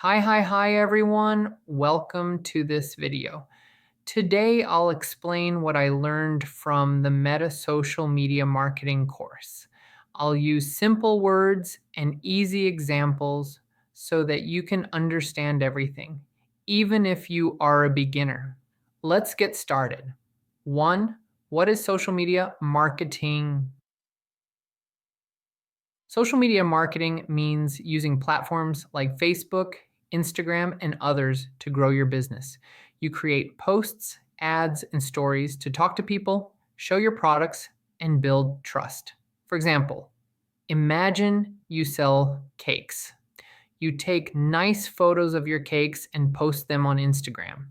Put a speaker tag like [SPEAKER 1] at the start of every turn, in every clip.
[SPEAKER 1] Hi everyone. Welcome to this video. Today I'll explain what I learned from the Meta Social Media Marketing course. I'll use simple words and easy examples so that you can understand everything, even if you are a beginner. Let's get started. 1. What is social media marketing? Social media marketing means using platforms like Facebook, Instagram, and others to grow your business. You create posts, ads, and stories to talk to people, show your products, and build trust. For example, imagine you sell cakes. You take nice photos of your cakes and post them on Instagram.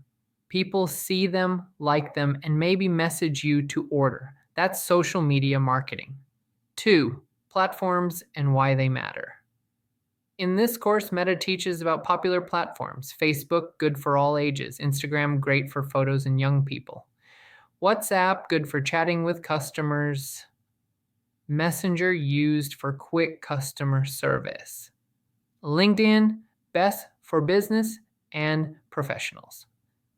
[SPEAKER 1] People see them, like them, and maybe message you to order. That's social media marketing. 2. Platforms and why they matter. In this course, Meta teaches about popular platforms. Facebook, good for all ages. Instagram, great for photos and young people. WhatsApp, good for chatting with customers. Messenger, used for quick customer service. LinkedIn, best for business and professionals.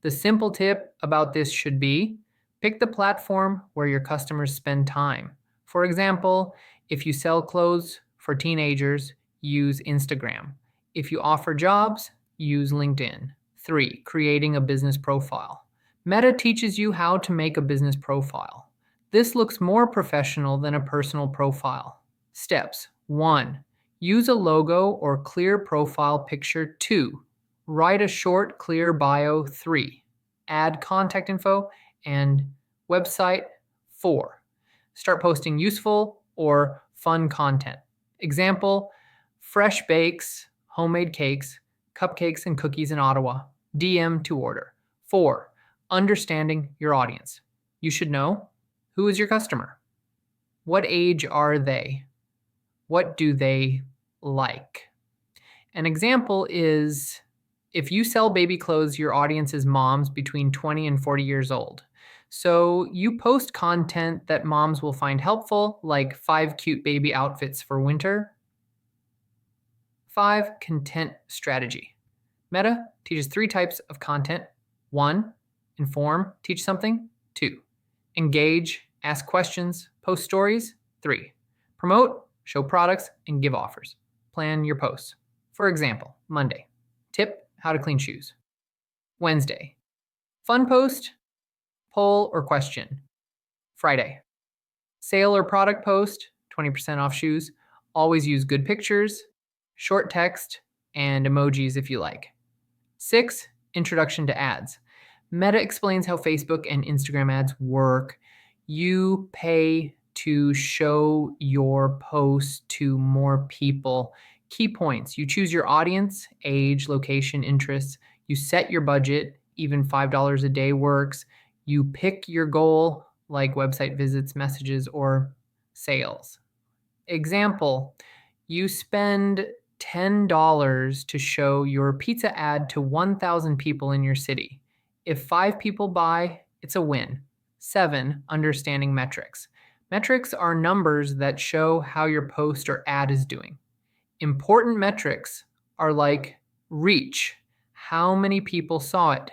[SPEAKER 1] The simple tip about this should be pick the platform where your customers spend time. For example, if you sell clothes for teenagers, use Instagram. If you offer jobs, use LinkedIn. 3. Creating a business profile. Meta teaches you how to make a business profile. This looks more professional than a personal profile. Steps. 1. Use a logo or clear profile picture. 2. Write a short, clear bio. 3. Add contact info and website. 4. Start posting useful or fun content. Example, fresh bakes, homemade cakes, cupcakes and cookies in Ottawa. DM to order. 4. Understanding your audience. You should know, who is your customer? What age are they? What do they like? An example is, if you sell baby clothes, your audience is moms between 20 and 40 years old. So you post content that moms will find helpful, like 5 cute baby outfits for winter. 5. Content strategy. Meta teaches 3 types of content. 1. Inform, teach something. 2. Engage, ask questions, post stories. 3. Promote, show products, and give offers. Plan your posts. For example, Monday, tip how to clean shoes. Wednesday, fun post, poll or question. Friday, sale or product post, 20% off shoes. Always use good pictures, short text, and emojis if you like. 6. Introduction to ads. Meta explains how Facebook and Instagram ads work. You pay to show your post to more people. Key points. You choose your audience, age, location, interests. You set your budget, even $5 a day works. You pick your goal, like website visits, messages, or sales. Example, you spend $10 to show your pizza ad to 1,000 people in your city. If 5 people buy, it's a win. 7. Understanding metrics. Metrics are numbers that show how your post or ad is doing. Important metrics are like reach, how many people saw it,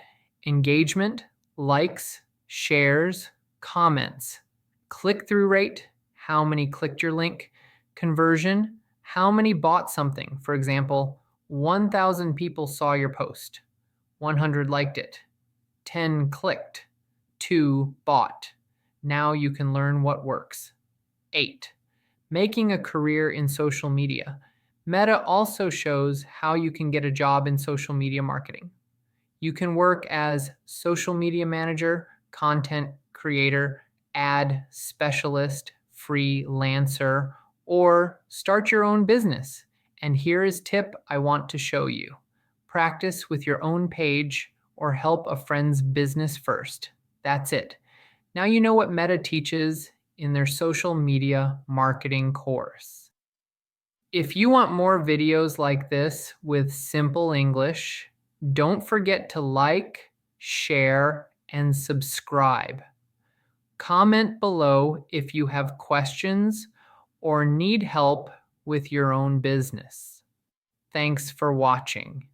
[SPEAKER 1] engagement, likes, shares, comments, click-through rate, how many clicked your link, conversion, how many bought something. For example, 1,000 people saw your post, 100 liked it, 10 clicked, 2 bought. Now you can learn what works. 8. Making a career in social media. Meta also shows how you can get a job in social media marketing. You can work as social media manager, content creator, ad specialist, freelancer, or start your own business. And here is tip I want to show you. Practice with your own page or help a friend's business first. That's it. Now you know what Meta teaches in their social media marketing course. If you want more videos like this with simple English, don't forget to like, share, and subscribe. Comment below if you have questions or need help with your own business. Thanks for watching.